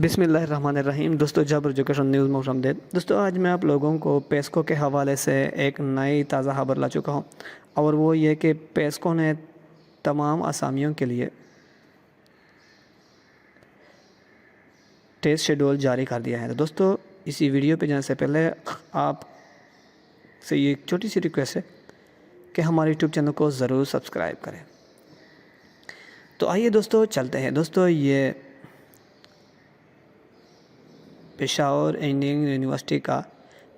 بسم اللہ الرحمن الرحیم۔ دوستو جبر ایجوکیشن نیوز میں خوش آمدید۔ دوستو آج میں آپ لوگوں کو پیسکو کے حوالے سے ایک نئی تازہ خبر لا چکا ہوں، اور وہ یہ کہ پیسکو نے تمام اسامیوں کے لیے ٹیسٹ شیڈول جاری کر دیا ہے۔ تو دوستو اسی ویڈیو پہ جانے سے پہلے آپ سے یہ ایک چھوٹی سی ریکویسٹ ہے کہ ہمارے یوٹیوب چینل کو ضرور سبسکرائب کریں۔ تو آئیے دوستو چلتے ہیں۔ دوستو یہ پشاور انجینئرنگ یونیورسٹی کا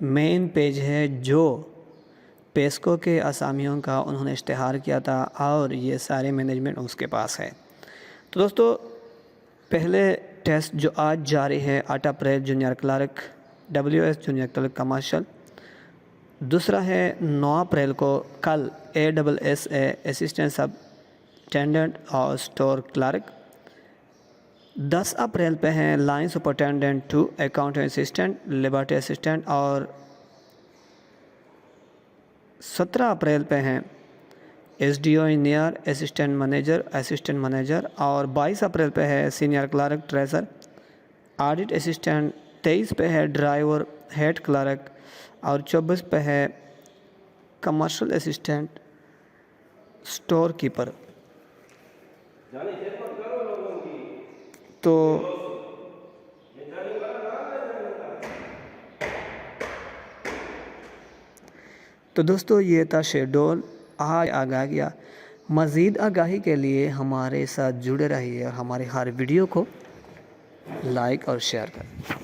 مین پیج ہے جو پیسکو کے اسامیوں کا انہوں نے اشتہار کیا تھا، اور یہ سارے مینجمنٹ اس کے پاس ہے۔ تو دوستو پہلے ٹیسٹ جو آج جاری ہے 8 April junior clerk WS junior clerk commercial, دوسرا ہے 9 اپریل کو کل ASSA اسسٹنٹ سب ٹینڈنٹ اور اسٹور کلرک، 10 اپریل پہ ہیں line superintendent 2 account assistant laboratory assistant, اور 17 اپریل پہ ہیں SDO انجینئر اسسٹنٹ مینیجر، اور 22 اپریل پہ ہے senior clerk treasure audit assistant, 23 پہ ہے ڈرائیور ہیڈ کلرک، اور 24 پہ ہے کمرشل اسسٹنٹ اسٹور کیپر۔ تو دوستو یہ تھا شیڈول آج آگاہیاں۔ مزید آگاہی کے لیے ہمارے ساتھ جڑے رہیے اور ہمارے ہر ویڈیو کو لائک اور شیئر کریں۔